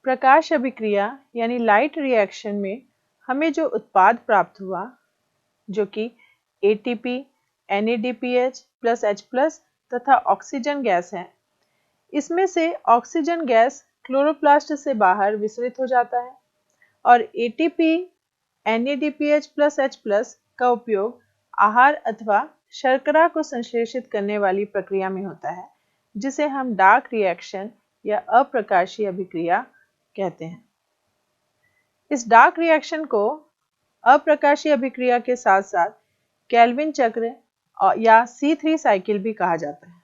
प्रकाश अभिक्रिया यानी light reaction में हमें जो उत्पाद प्राप्त हुआ, जो कि ATP, NADPH प्लस H+ तथा ऑक्सीजन गैस है, इसमें से ऑक्सीजन गैस क्लोरोप्लास्ट से बाहर विसरित हो जाता है और ATP, NADPH प्लस H+ का उपयोग आहार अथवा शर्करा को संश्लेषित करने वाली प्रक्रिया में होता है, जिसे हम डार्क रिएक्शन या अप्रकाशीय अभिक्रिया कहते हैं। इस डार्क रिएक्शन को अप्रकाशीय अभिक्रिया के साथ साथ केल्विन चक्र या C3 साइकिल भी कहा जाता है।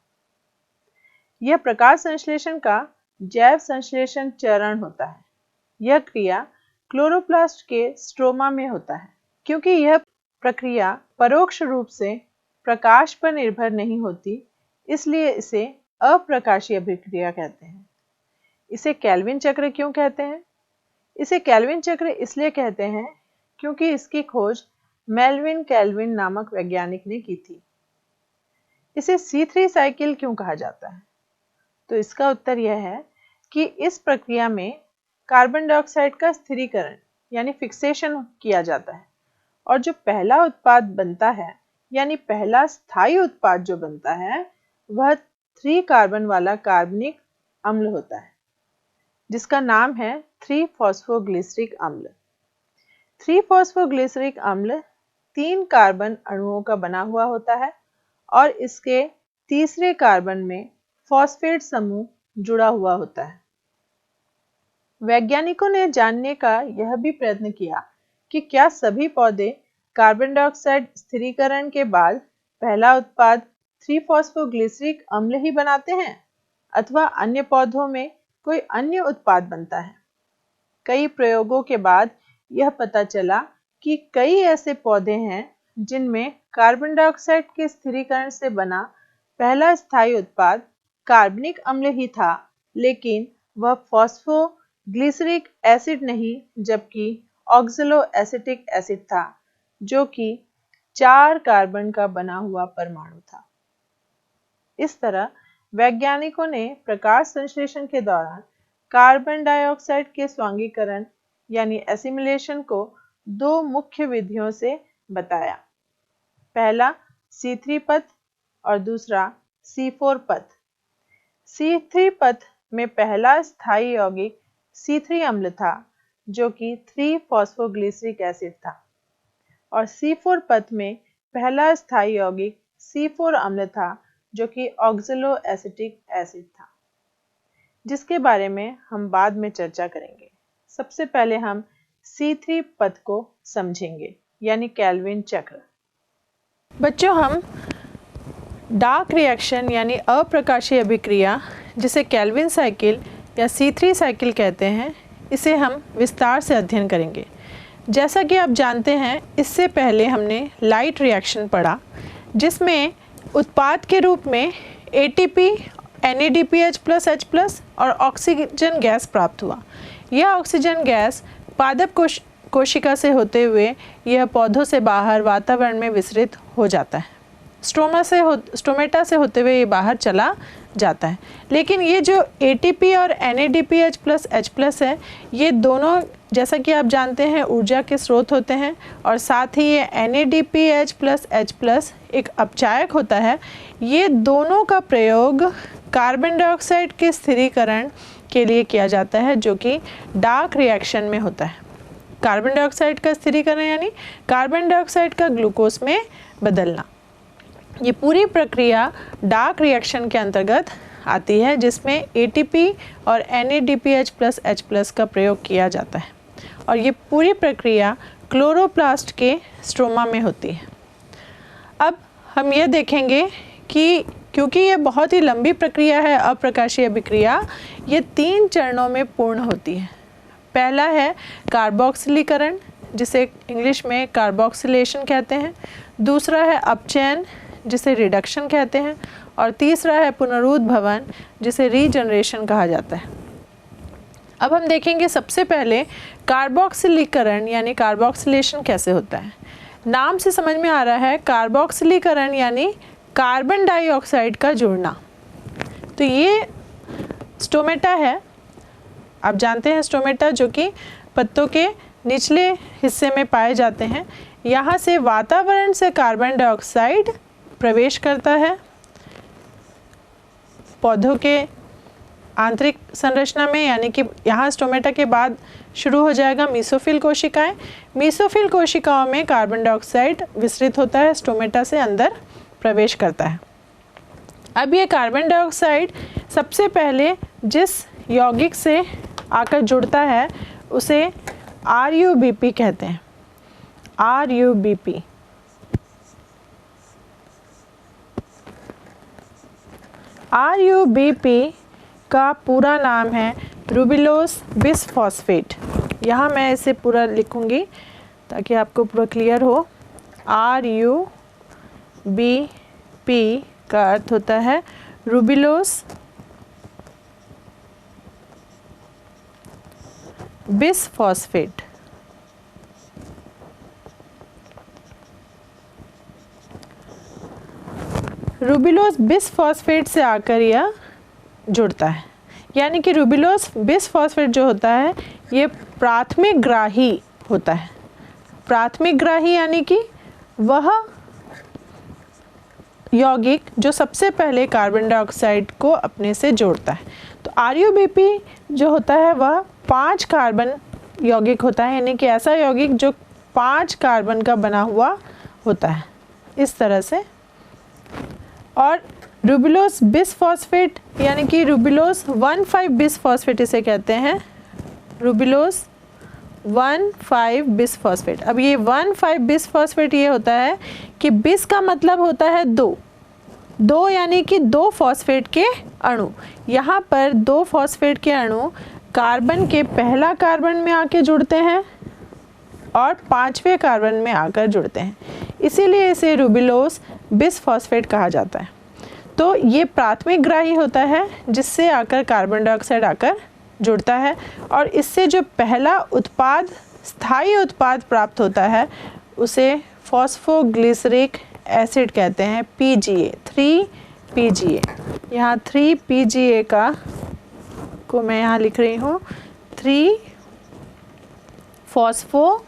यह प्रकाश संश्लेषण का जैव संश्लेषण चरण होता है। यह क्रिया क्लोरोप्लास्ट के स्ट्रोमा में होता है। क्योंकि यह प्रक्रिया परोक्ष रूप से प्रकाश पर निर्भर नहीं होती, इसलिए इसे अप्रकाशीय अभिक्रिया कहते हैं। इसे केल्विन चक्र क्यों कहते हैं? इसे केल्विन चक्र इसलिए कहते हैं क्योंकि इसकी खोज मेल्विन केल्विन नामक वैज्ञानिक ने की थी। इसे C3 साइकिल क्यों कहा जाता है? तो इसका उत्तर यह है कि इस प्रक्रिया में कार्बन डाइऑक्साइड का स्थिरीकरण यानी फिक्सेशन किया जाता है और जो पहला उत्पाद बनता है यानी पहला स्थायी उत्पाद जो बनता है वह 3 कार्बन वाला कार्बनिक अम्ल होता है, जिसका नाम है 3-फॉस्फोग्लिसरिक अम्ल। 3-फॉस्फोग्लिसरिक अम्ल 3 कार्बन अणुओं का बना हुआ होता है और इसके तीसरे कार्बन में फॉस्फेट समूह जुड़ा हुआ होता है। वैज्ञानिकों ने जानने का यह भी प्रयत्न किया कि क्या सभी पौधे कार्बन डाइऑक्साइड स्थिरीकरण के बाद पहला उत्पाद 3-फॉस्फोग्लिसरिक अम्ल ही बनाते हैं अथवा अन्य पौधों में कोई अन्य उत्पाद बनता है। कई प्रयोगों के बाद यह पता चला कि कई ऐसे पौधे हैं जिनमें कार्बन डाइऑक्साइड के स्थिरीकरण से बना पहला स्थायी उत्पाद कार्बनिक अम्ल ही था, लेकिन वह फॉस्फोग्लिसरिक एसिड नहीं जबकि ऑक्सैलोएसिटिक एसिड था, जो कि 4 कार्बन का बना हुआ परमाणु था। इस तरह वैज्ञानिकों ने प्रकाश संश्लेषण के दौरान कार्बन डाइऑक्साइड के स्वांगीकरण यानी एसिमिलेशन को 2 मुख्य विधियों से बताया। पहला C3 पथ और दूसरा C4 पथ। C3 पथ में पहला स्थायी यौगिक C3 अम्ल था, जो कि 3-फॉस्फोग्लिसरिक एसिड था, और C4 पथ में पहला स्थायी यौगिक C4 अम्ल था, जो कि ऑक्सैलोएसिटिक एसिड था, जिसके बारे में हम बाद में चर्चा करेंगे। सबसे पहले हम C3 पथ को समझेंगे, यानी केल्विन चक्र। बच्चों, हम डार्क रिएक्शन यानी अप्रकाशीय अभिक्रिया, जिसे केल्विन साइकिल या C3 साइकिल कहते हैं, इसे हम विस्तार से अध्ययन करेंगे। जैसा कि आप जानते हैं, इससे पहले हमने लाइट रिएक्शन पढ़ा, जिसमें उत्पाद के रूप में ATP, NADPH प्लस H+ और ऑक्सीजन गैस प्राप्त हुआ। यह ऑक्सीजन गैस पादप कोशिका से होते हुए यह पौधों से बाहर वातावरण में विसरित हो जाता है। स्टोमेटा से होते हुए ये बाहर चला जाता है। लेकिन ये जो ATP और NADPH प्लस H+ है, ये दोनों, जैसा कि आप जानते हैं, ऊर्जा के स्रोत होते हैं और साथ ही ये NADPH प्लस H+ एक अपचायक होता है। ये दोनों का प्रयोग कार्बन डाइऑक्साइड के स्थिरीकरण के लिए किया जाता है, जो कि डार्क रिएक्शन में होता है। कार्बन डाइऑक्साइड का स्थिरीकरण यानी कार्बन डाइऑक्साइड का ग्लूकोज में बदलना। ये पूरी प्रक्रिया डार्क रिएक्शन के अंतर्गत आती है, जिसमें ATP और NADPH प्लस H+ का प्रयोग किया जाता है और ये पूरी प्रक्रिया क्लोरोप्लास्ट के स्ट्रोमा में होती है। अब हम ये देखेंगे कि क्योंकि ये बहुत ही लंबी प्रक्रिया है अप्रकाशीय अभिक्रिया, ये 3 चरणों में पूर्ण होती है। पहला है कार्बोक्सिलीकरण, जिसे इंग्लिश में कार्बोक्सिलेशन कहते हैं। दूसरा है अपचयन, जिसे रिडक्शन कहते हैं, और तीसरा है पुनरुद्भवन, जिसे रीजनरेशन कहा जाता है। अब हम देखेंगे सबसे पहले कार्बोक्सिलीकरण यानी कार्बोक्सिलेशन कैसे होता है। नाम से समझ में आ रहा है, कार्बोक्सिलीकरण यानी कार्बन डाइऑक्साइड का जुड़ना। तो ये स्टोमेटा है आप जानते हैं स्टोमेटा जो कि पत्तों के निचले हिस्से में पाए जाते हैं। यहाँ से वातावरण से कार्बन डाइऑक्साइड प्रवेश करता है पौधों के आंतरिक संरचना में, यानी कि यहाँ स्टोमेटा के बाद शुरू हो जाएगा मीसोफिल कोशिकाएं। मीसोफिल कोशिकाओं में कार्बन डाइऑक्साइड विसरित होता है, स्टोमेटा से अंदर प्रवेश करता है। अब ये कार्बन डाइऑक्साइड सबसे पहले जिस यौगिक से आकर जुड़ता है उसे RUBP कहते हैं। RUBP का पूरा नाम है रूबिलोस बिसफॉस्फेट। यहाँ मैं इसे पूरा लिखूँगी ताकि आपको पूरा क्लियर हो। RUBP का अर्थ होता है रूबिलोस बिसफॉस्फेट। रूबिलोस बिसफॉस्फेट से आकर यह जुड़ता है, यानी कि रूबिलोस बिसफॉस्फेट जो होता है ये प्राथमिक ग्राही होता है। प्राथमिक ग्राही यानी कि वह यौगिक जो सबसे पहले कार्बन डाइऑक्साइड को अपने से जोड़ता है। तो RUBP जो होता है वह 5 कार्बन यौगिक होता है, यानी कि ऐसा यौगिक जो 5 कार्बन का बना हुआ होता है इस तरह से। और रूबिलोस बिसफॉस्फेट यानी कि रूबिलोस 1,5 बिसफॉस्फेट इसे कहते हैं, रूबिलोस 1,5 बिसफॉस्फेट। अब ये 1,5 बिसफॉस्फेट ये होता है कि बिस का मतलब होता है 2 यानी कि 2 फॉस्फेट के अणु। यहाँ पर 2 फॉस्फेट के अणु कार्बन के पहला कार्बन में आके जुड़ते हैं और 5वें कार्बन में आकर जुड़ते हैं, इसीलिए इसे रूबिलोस बिसफॉस्फेट कहा जाता है। तो ये प्राथमिक ग्राही होता है जिससे आकर कार्बन डाइऑक्साइड आकर जुड़ता है और इससे जो पहला उत्पाद, स्थायी उत्पाद प्राप्त होता है उसे फॉस्फोग्लिसरिक एसिड कहते हैं, PGA, 3PGA। यहाँ 3PGA को मैं यहाँ लिख रही हूँ, 3 फॉस्फोग्लिसरिक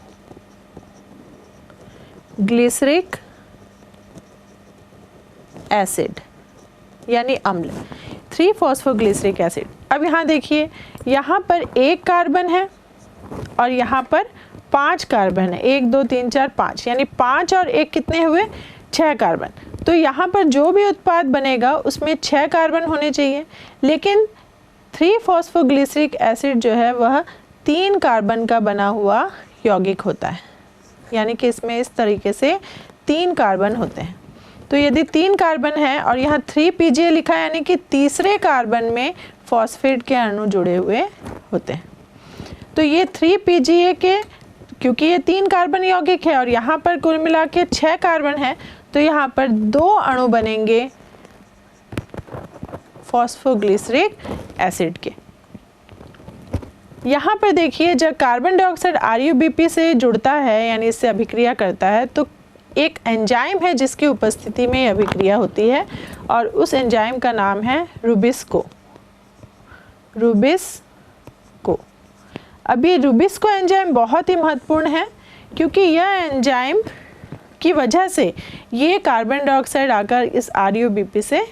एसिड यानी अम्ल, 3 फॉस्फोग्लिसरिक एसिड। अब यहाँ देखिए, यहाँ पर 1 कार्बन है और यहाँ पर 5 कार्बन है, 1 2 3 4 5, यानी 5 और 1 कितने हुए, 6 कार्बन। तो यहाँ पर जो भी उत्पाद बनेगा उसमें 6 कार्बन होने चाहिए, लेकिन 3 फॉस्फोग्लिसरिक एसिड जो है वह 3 कार्बन का बना हुआ यौगिक होता है, यानी कि इसमें इस तरीके से 3 कार्बन होते हैं। तो यदि 3 कार्बन है और यहाँ 3PGA लिखा है, यानी कि तीसरे कार्बन में फॉस्फेट के अणु जुड़े हुए होते हैं। तो ये 3PGA के, क्योंकि ये 3 कार्बन यौगिक है और यहाँ पर कुल मिला के 6 कार्बन है, तो यहाँ पर 2 अणु बनेंगे फॉस्फोग्लिसरिक एसिड के। यहाँ पर देखिए, जब कार्बन डाइऑक्साइड RUBP से जुड़ता है यानी इससे अभिक्रिया करता है, तो एक एंजाइम है जिसकी उपस्थिति में अभिक्रिया होती है और उस एंजाइम का नाम है रूबिस्को। अब ये रूबिस्को एंजाइम बहुत ही महत्वपूर्ण है, क्योंकि यह एंजाइम की वजह से ये कार्बन डाइऑक्साइड आकर इस RUBP से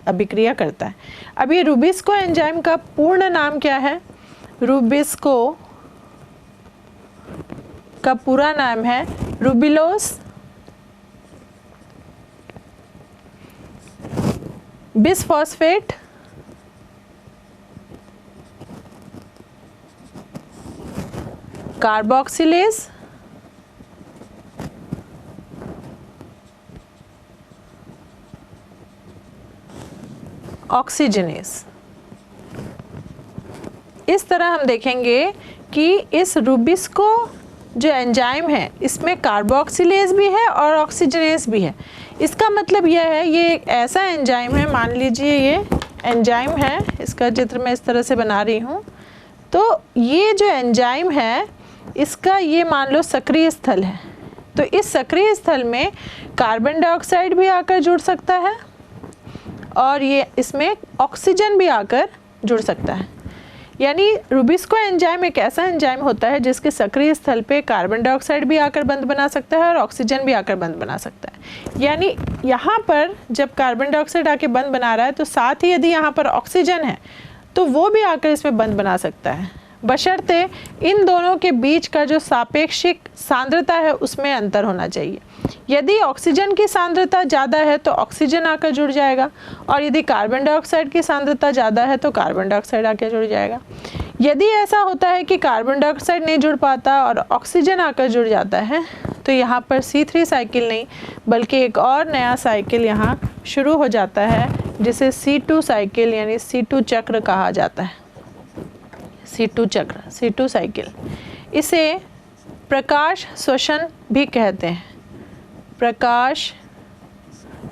अभिक्रिया करता है। अब ये रूबिस्को एंजाइम का पूर्ण नाम क्या है? रूबिस्को का पूरा नाम है रूबिलोस बिसफॉस्फेट कार्बोक्सिलेज ऑक्सीजनेस। इस तरह हम देखेंगे कि इस रूबिस्को जो एंजाइम है इसमें कार्बोक्सिलेज भी है और ऑक्सीजनेस भी है। इसका मतलब यह है, ये एक ऐसा एंजाइम है, मान लीजिए ये एंजाइम है, इसका चित्र मैं इस तरह से बना रही हूँ। तो ये जो एंजाइम है इसका ये मान लो सक्रिय स्थल है, तो इस सक्रिय स्थल में कार्बन डाइऑक्साइड भी आकर जुड़ सकता है और ये इसमें ऑक्सीजन भी आकर जुड़ सकता है। यानी रुबिस्को एंजाइम एक ऐसा एंजाइम होता है जिसके सक्रिय स्थल पे कार्बन डाइऑक्साइड भी आकर बंध बना सकता है और ऑक्सीजन भी आकर बंध बना सकता है। यानी यहाँ पर जब कार्बन डाइऑक्साइड आके बंध बना रहा है तो साथ ही यदि यहाँ पर ऑक्सीजन है तो वो भी आकर इसमें बंध बना सकता है, बशर्ते इन दोनों के बीच का जो सापेक्षिक सांद्रता है उसमें अंतर होना चाहिए। यदि ऑक्सीजन की सांद्रता ज़्यादा है तो ऑक्सीजन आकर जुड़ जाएगा, और यदि कार्बन डाइऑक्साइड की सांद्रता ज़्यादा है तो कार्बन डाइऑक्साइड आकर जुड़ जाएगा। यदि ऐसा होता है कि कार्बन डाइऑक्साइड नहीं जुड़ पाता और ऑक्सीजन आकर जुड़ जाता है तो यहाँ पर C3 साइकिल नहीं बल्कि एक और नया साइकिल यहाँ शुरू हो जाता है जिसे C2 साइकिल यानी C2 चक्र कहा जाता है। C2 चक्र, C2 साइकिल, इसे प्रकाश श्वसन भी कहते हैं। प्रकाश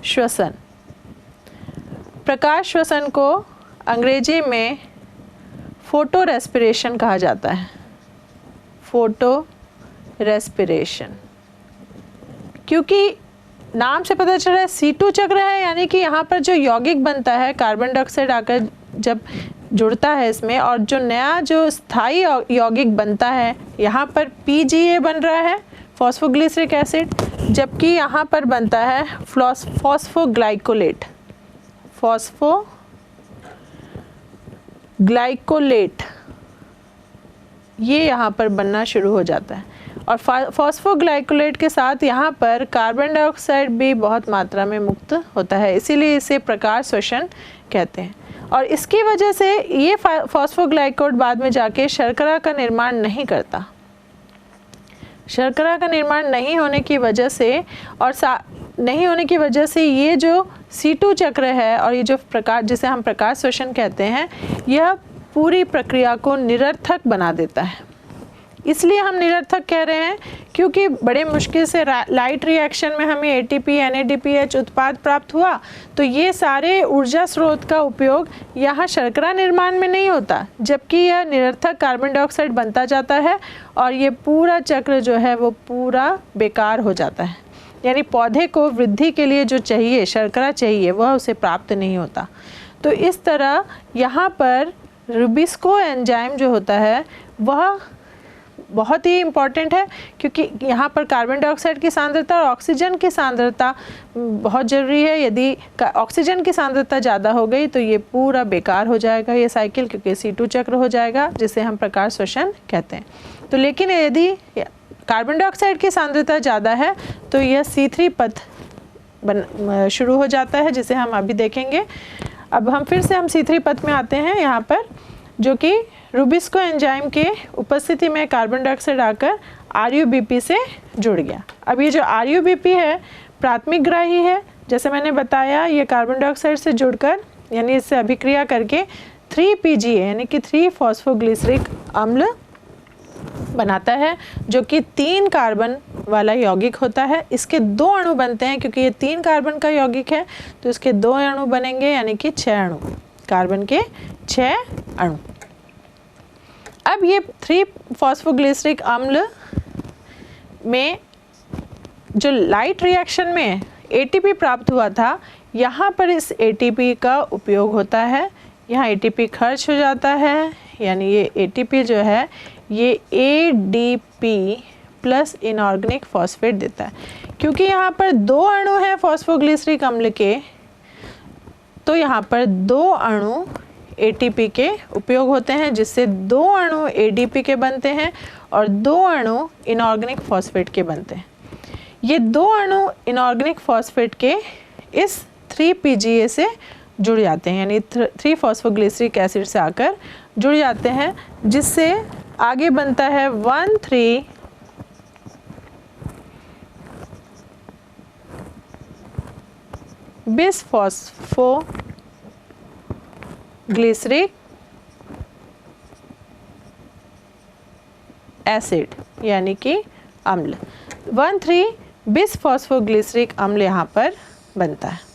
श्वसन, प्रकाश श्वसन को अंग्रेजी में फोटो रेस्पिरेशन कहा जाता है। फोटो रेस्पिरेशन, क्योंकि नाम से पता चल रहा है C2 चक्र है, यानी कि यहाँ पर जो यौगिक बनता है कार्बन डाइऑक्साइड आकर जब जुड़ता है इसमें, और जो नया जो स्थायी यौगिक बनता है यहाँ पर PGA बन रहा है, फॉस्फोग्लिसरिक एसिड, जबकि यहाँ पर बनता है फॉस्फोग्लाइकोलेट। फॉस्फोग्लाइकोलेट ये यहाँ पर बनना शुरू हो जाता है, और फॉस्फोग्लाइकोलेट के साथ यहाँ पर कार्बन डाइऑक्साइड भी बहुत मात्रा में मुक्त होता है, इसीलिए इसे प्रकाश श्वसन कहते हैं। और इसकी वजह से ये फॉस्फोग्लाइकोड बाद में जाके शर्करा का निर्माण नहीं करता। शर्करा का निर्माण नहीं होने की वजह से और नहीं होने की वजह से ये जो C2 चक्र है और ये जो प्रकाश जिसे हम प्रकाश श्वसन कहते हैं, यह पूरी प्रक्रिया को निरर्थक बना देता है। इसलिए हम निरर्थक कह रहे हैं क्योंकि बड़े मुश्किल से लाइट रिएक्शन में हमें ATP NADPH उत्पाद प्राप्त हुआ, तो ये सारे ऊर्जा स्रोत का उपयोग यहाँ शर्करा निर्माण में नहीं होता, जबकि यह निरर्थक कार्बन डाइऑक्साइड बनता जाता है और ये पूरा चक्र जो है वो पूरा बेकार हो जाता है। यानी पौधे को वृद्धि के लिए जो चाहिए शर्करा चाहिए वह उसे प्राप्त नहीं होता। तो इस तरह यहाँ पर रुबिस्को एंजाइम जो होता है वह बहुत ही इम्पॉर्टेंट है, क्योंकि यहाँ पर कार्बन डाइऑक्साइड की सांद्रता और ऑक्सीजन की सांद्रता बहुत ज़रूरी है। यदि ऑक्सीजन की सांद्रता ज़्यादा हो गई तो ये पूरा बेकार हो जाएगा ये साइकिल, क्योंकि C2 चक्र हो जाएगा जिसे हम प्रकाश श्वसन कहते हैं। तो लेकिन यदि कार्बन डाइऑक्साइड की सांद्रता ज़्यादा है तो यह C3 पथ शुरू हो जाता है, जिसे हम अभी देखेंगे। अब हम फिर से C3 पथ में आते हैं यहाँ पर, जो कि रुबिस्को एंजाइम के उपस्थिति में कार्बन डाइऑक्साइड आकर RuBP से जुड़ गया। अब ये जो RuBP है प्राथमिक ग्राही है, जैसे मैंने बताया ये कार्बन डाइऑक्साइड से जुड़कर यानी इससे अभिक्रिया करके 3PGA यानी कि 3 फॉस्फोग्लिसरिक अम्ल बनाता है, जो कि 3 कार्बन वाला यौगिक होता है। इसके 2 अणु बनते हैं, क्योंकि ये 3 कार्बन का यौगिक है तो इसके 2 अणु बनेंगे, यानी कि 6 अणु, कार्बन के 6 अणु। अब ये 3 फॉस्फोग्लिसरिक अम्ल में जो लाइट रिएक्शन में ATP प्राप्त हुआ था, यहाँ पर इस ATP का उपयोग होता है। यहाँ ATP खर्च हो जाता है, यानी ये ATP जो है ये ADP प्लस इनऑर्गेनिक फॉस्फेट देता है। क्योंकि यहाँ पर 2 अणु हैं फॉस्फोग्लिसरिक अम्ल के, तो यहाँ पर 2 अणु ATP के उपयोग होते हैं, जिससे 2 अणु ADP के बनते हैं और 2 अणु इनऑर्गेनिक फॉस्फेट के बनते हैं। ये 2 अणु इनऑर्गेनिक फॉस्फेट के इस 3PGA से जुड़ जाते हैं, यानी 3 फॉस्फोग्लिसरिक एसिड से आकर जुड़ जाते हैं, जिससे आगे बनता है 1,3 बिसफॉस्फोग्लिसरिक एसिड यानी कि अम्ल। 1,3 बिसफॉस्फोग्लिसरिक अम्ल यहाँ पर बनता है।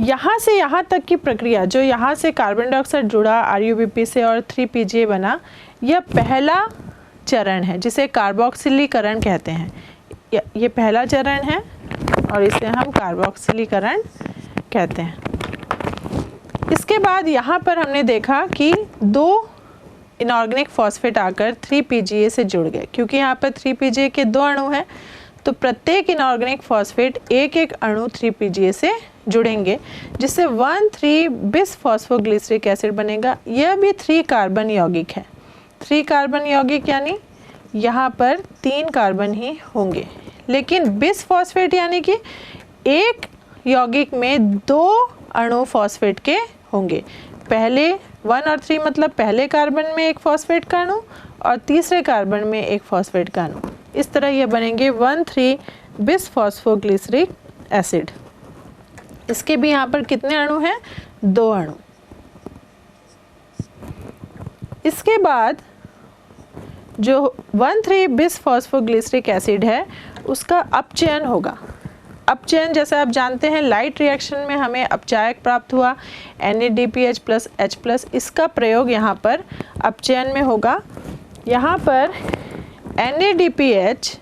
यहाँ से यहाँ तक की प्रक्रिया, जो यहाँ से कार्बन डाइऑक्साइड जुड़ा RuBP से और 3PGA बना, यह पहला चरण है जिसे कार्बोक्सिलीकरण कहते हैं। ये पहला चरण है और इसे हम कार्बोक्सिलीकरण कहते हैं। इसके बाद यहाँ पर हमने देखा कि 2 इनऑर्गेनिक फॉस्फेट आकर 3PGA से जुड़ गए। क्योंकि यहाँ पर 3PGA के 2 अणु हैं तो प्रत्येक इनऑर्गेनिक फॉस्फेट एक एक अणु 3PGA से जुड़ेंगे, जिससे 1,3 बिस फॉस्फोग्लिसरिक एसिड बनेगा। यह भी 3 कार्बन यौगिक है। 3 कार्बन यौगिक यानी यहाँ पर 3 कार्बन ही होंगे, लेकिन बिस फॉस्फेट यानी कि एक यौगिक में 2 अणु फॉस्फेट के होंगे। पहले 1 और 3 मतलब पहले कार्बन में एक फॉस्फेट का अणु और तीसरे कार्बन में एक फॉस्फेट का अणु। इस तरह ये बनेंगे 1,3 बिस फॉस्फोग्लिसरिक एसिड। इसके भी यहाँ पर कितने अणु हैं? 2 अणु। इसके बाद जो 1,3 बिस फॉस्फोग्लिसरिक एसिड है उसका अपचयन होगा। अपचयन जैसे आप जानते हैं लाइट रिएक्शन में हमें अपचायक प्राप्त हुआ NADPH प्लस H+। इसका प्रयोग यहाँ पर अपचयन में होगा। यहाँ पर NADPH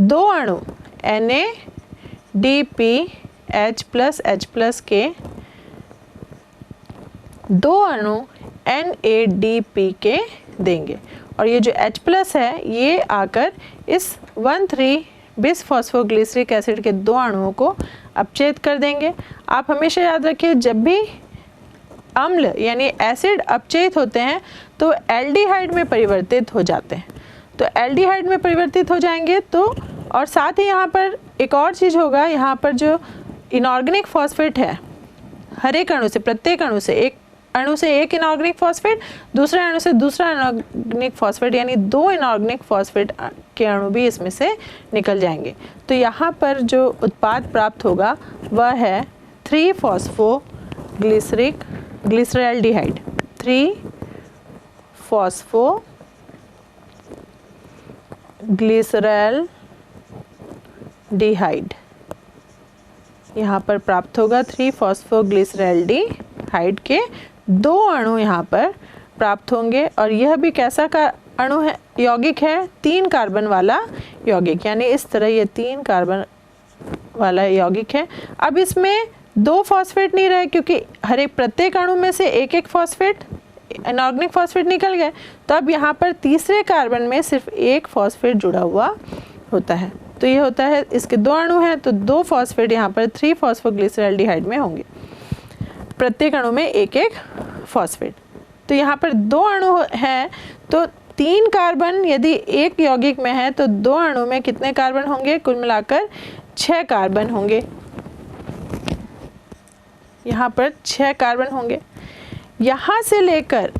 2 अणु NADPH प्लस H+ के 2 अणु NADP के देंगे और ये जो H+ है ये आकर इस 1,3 बिस फॉस्फोग्लिसरिक एसिड के 2 अणुओं को अपचयित कर देंगे। आप हमेशा याद रखिए जब भी अम्ल यानी एसिड अपचयित होते हैं तो एल्डिहाइड में परिवर्तित हो जाते हैं। तो एल्डिहाइड में परिवर्तित हो जाएंगे तो और साथ ही यहाँ पर एक और चीज़ होगा, यहाँ पर जो इनऑर्गेनिक फॉस्फेट है हर एक अणु से प्रत्येक अणु से एक इनऑर्गेनिक फॉस्फेट, दूसरे अणु से दूसरा इनऑर्गेनिक फॉस्फेट यानी 2 इनऑर्गेनिक फॉस्फेट के अणु भी इसमें से निकल जाएंगे। तो यहाँ पर जो उत्पाद प्राप्त होगा वह है 3-फॉस्फोग्लिसरैल्डिहाइड 3-फॉस्फोग्लिसरैल्डिहाइड यहाँ पर प्राप्त होगा। 3-फॉस्फोग्लिसरैल्डिहाइड के 2 अणु यहाँ पर प्राप्त होंगे और यह भी कैसा का अणु है? यौगिक है 3 कार्बन वाला यौगिक, यानी इस तरह ये 3 कार्बन वाला यौगिक है। अब इसमें 2 फॉस्फेट नहीं रहे क्योंकि हर एक प्रत्येक अणु में से एक एक फॉस्फेट इनऑर्गेनिक फॉस्फेट निकल गए, तो अब यहाँ पर तीसरे कार्बन में सिर्फ एक फॉस्फेट जुड़ा हुआ होता है। तो ये होता है इसके 2 अणु हैं तो 2 फॉस्फेट यहाँ पर 3-फॉस्फोग्लिसरैल्डिहाइड में होंगे, प्रत्येक अणु में एक एक फॉस्फेट। तो यहाँ पर 2 अणु हैं तो 3 कार्बन यदि एक यौगिक में है तो 2 अणु में कितने कार्बन होंगे? कुल मिलाकर 6 कार्बन होंगे। यहाँ पर 6 कार्बन होंगे। यहाँ से लेकर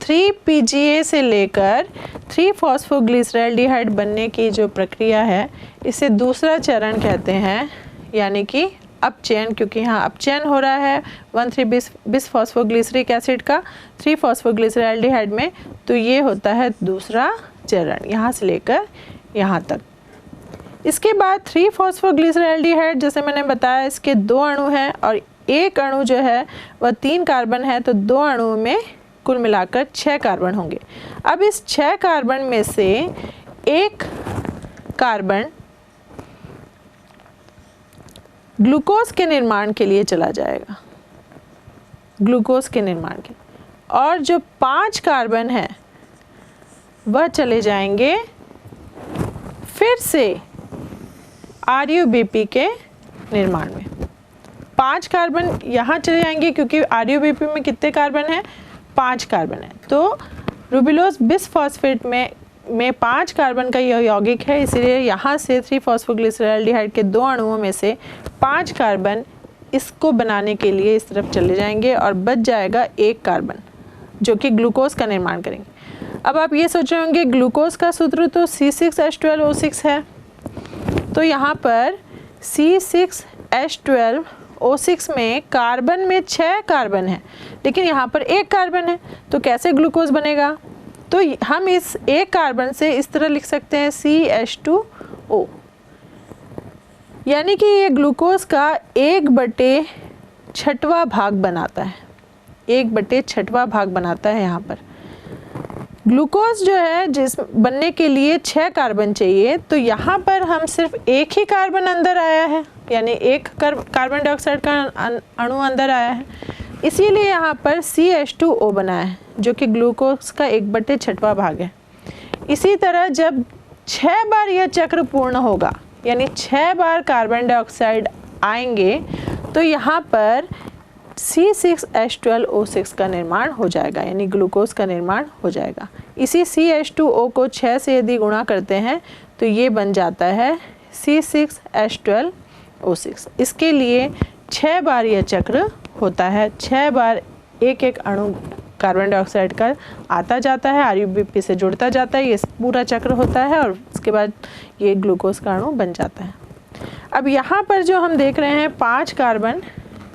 3PGA से लेकर 3-फॉस्फोग्लिसरैल्डिहाइड बनने की जो प्रक्रिया है इसे दूसरा चरण कहते हैं, यानी कि अपचयन, क्योंकि यहाँ अपचयन हो रहा है 1,3 बिस फॉस्फोग्लिसरिक एसिड का 3-फॉस्फोग्लिसरैल्डिहाइड में, तो ये होता है दूसरा चरण यहाँ से लेकर यहाँ तक। इसके बाद 3-फॉस्फोग्लिसरैल्डिहाइड जैसे मैंने बताया इसके 2 अणु हैं और एक अणु जो है वह 3 कार्बन है, तो 2 अणुओं में कुल मिलाकर 6 कार्बन होंगे। अब इस 6 कार्बन में से एक कार्बन ग्लूकोज के निर्माण के लिए चला जाएगा, ग्लूकोज के निर्माण के, और जो 5 कार्बन है वह चले जाएंगे फिर से RUBP के निर्माण में। 5 कार्बन यहाँ चले जाएंगे क्योंकि RUBP में कितने कार्बन हैं? 5 कार्बन है। तो रूबिलोज बिस फॉस्फेट में 5 कार्बन का यह यौगिक है, इसलिए यहाँ से 3-फॉस्फोग्लिसरैल्डिहाइड के 2 अणुओं में से 5 कार्बन इसको बनाने के लिए इस तरफ चले जाएंगे और बच जाएगा 1 कार्बन जो कि ग्लूकोज का निर्माण करेंगे। अब आप ये सोच रहे होंगे ग्लूकोज का सूत्र तो C6H12O6 है, तो यहाँ पर C6H12O6 में कार्बन में 6 कार्बन है लेकिन यहाँ पर 1 कार्बन है, तो कैसे ग्लूकोज बनेगा? तो हम इस 1 कार्बन से इस तरह लिख सकते हैं CH2O, यानी कि ये ग्लूकोज का 1/6वां भाग बनाता है, 1/6वां भाग बनाता है। यहाँ पर ग्लूकोज जो है जिस बनने के लिए 6 कार्बन चाहिए, तो यहाँ पर हम सिर्फ 1 ही कार्बन अंदर आया है यानी एक कार्बन डाइऑक्साइड का अणु अंदर आया है, इसीलिए यहाँ पर CH2O बना है जो कि ग्लूकोज का 1/6वां भाग है। इसी तरह जब 6 बार यह चक्र पूर्ण होगा, यानी 6 बार कार्बन डाइऑक्साइड आएंगे, तो यहाँ पर C6H12O6 का निर्माण हो जाएगा, यानी ग्लूकोज का निर्माण हो जाएगा। इसी CH2O को 6 से यदि गुणा करते हैं तो ये बन जाता है C6H12O6। इसके लिए 6 बार यह चक्र होता है, 6 बार एक एक अणु कार्बन डाइऑक्साइड का आता जाता है, RUBP से जुड़ता जाता है, ये पूरा चक्र होता है और उसके बाद ये ग्लूकोज का अणु बन जाता है। अब यहाँ पर जो हम देख रहे हैं 5 कार्बन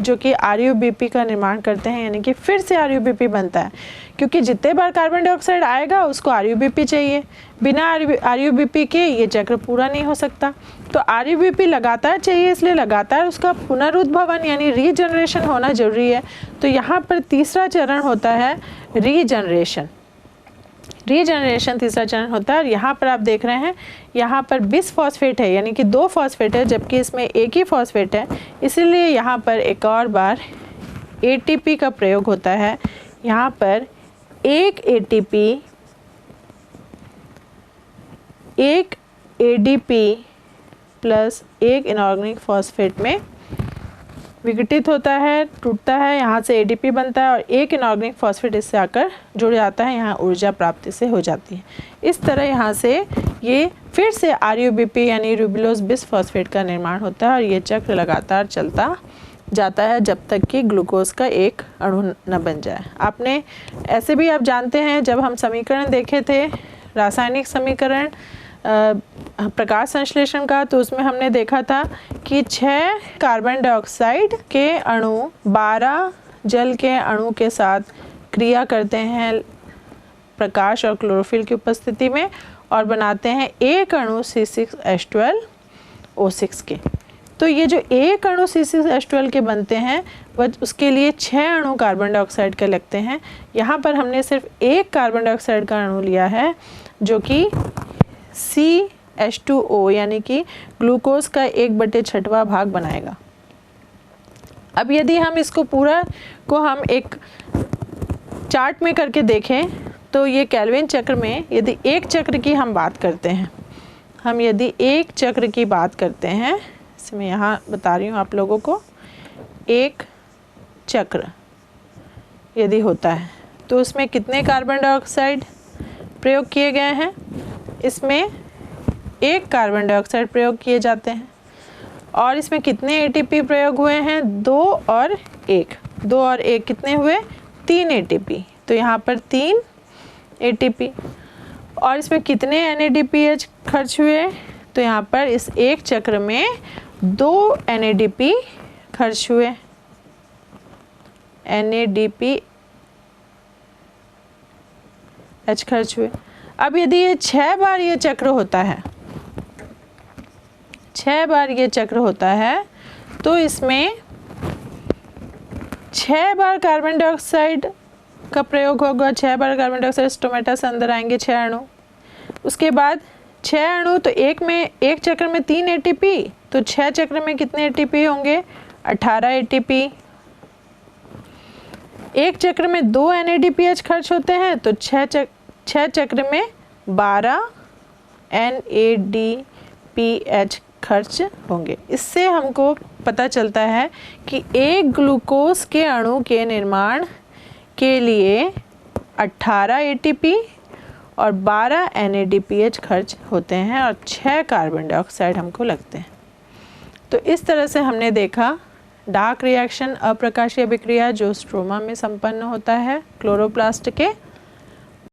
जो कि RUBP का निर्माण करते हैं, यानी कि फिर से RUBP बनता है, क्योंकि जितने बार कार्बन डाइऑक्साइड आएगा उसको RUBP चाहिए, बिना RUBP के ये चक्र पूरा नहीं हो सकता। तो RUBP लगातार चाहिए, इसलिए लगातार उसका पुनरुद्भवन यानी रीजनरेशन होना जरूरी है। तो यहाँ पर तीसरा चरण होता है रीजनरेशन। तीसरा चरण होता है और यहाँ पर आप देख रहे हैं यहाँ पर बिसफॉस्फेट है, यानी कि 2 फॉस्फेट है, जबकि इसमें एक ही फॉस्फेट है, इसीलिए यहाँ पर एक और बार ATP का प्रयोग होता है। यहाँ पर एक ATP एक ADP प्लस एक इनऑर्गेनिक फॉस्फेट में विघटित होता है, टूटता है, यहाँ से ADP बनता है और एक इनऑर्गेनिक फॉस्फेट इससे आकर जुड़ जाता है, यहाँ ऊर्जा प्राप्ति से हो जाती है। इस तरह यहाँ से ये फिर से RUBP यानी रूबिलोज बिसफॉस्फेट का निर्माण होता है और ये चक्र लगातार चलता जाता है जब तक कि ग्लूकोज का एक अणु न बन जाए। आपने ऐसे भी आप जानते हैं, जब हम समीकरण देखे थे रासायनिक समीकरण प्रकाश संश्लेषण का, तो उसमें हमने देखा था कि 6 कार्बन डाइऑक्साइड के अणु 12 जल के अणु के साथ क्रिया करते हैं प्रकाश और क्लोरोफिल की उपस्थिति में और बनाते हैं एक अणु C6H12O6 के। तो ये जो एक अणु C6H12 के बनते हैं वह उसके लिए 6 अणु कार्बन डाइऑक्साइड के लगते हैं। यहाँ पर हमने सिर्फ एक कार्बन डाइऑक्साइड का अणु लिया है जो कि CH2O यानी कि ग्लूकोज का 1/6वां भाग बनाएगा। अब यदि हम इसको पूरा को हम एक चार्ट में करके देखें तो ये केल्विन चक्र में यदि एक चक्र की हम बात करते हैं, इसमें यहाँ बता रही हूँ आप लोगों को, एक चक्र यदि होता है तो उसमें कितने कार्बन डाइऑक्साइड प्रयोग किए गए हैं? इसमें एक कार्बन डाइऑक्साइड प्रयोग किए जाते हैं। और इसमें कितने ATP प्रयोग हुए हैं? 2 और 1 कितने हुए? 3 ATP। तो यहाँ पर 3 ATP। और इसमें कितने NADPH खर्च हुए? तो यहाँ पर इस एक चक्र में 2 NADP खर्च हुए, NADPH खर्च हुए। अब यदि ये 6 बार ये चक्र होता है, 6 बार ये चक्र होता है, तो इसमें 6 बार कार्बन डाइऑक्साइड का प्रयोग होगा। 6 बार कार्बन डाइऑक्साइड स्टोमेटा से अंदर आएंगे 6 अणु। उसके बाद 6 अणु, तो एक चक्र में 3 ATP, तो 6 चक्र में कितने ATP होंगे? 18 ATP। एक चक्र में 2 NADPH खर्च होते हैं, तो 6 चक्र में 12 NADPH खर्च होंगे। इससे हमको पता चलता है कि एक ग्लूकोज के अणु के निर्माण के लिए 18 ATP और 12 NADPH खर्च होते हैं और 6 कार्बन डाइऑक्साइड हमको लगते हैं। तो इस तरह से हमने देखा डार्क रिएक्शन, अप्रकाशीय अभिक्रिया जो स्ट्रोमा में संपन्न होता है क्लोरोप्लास्ट के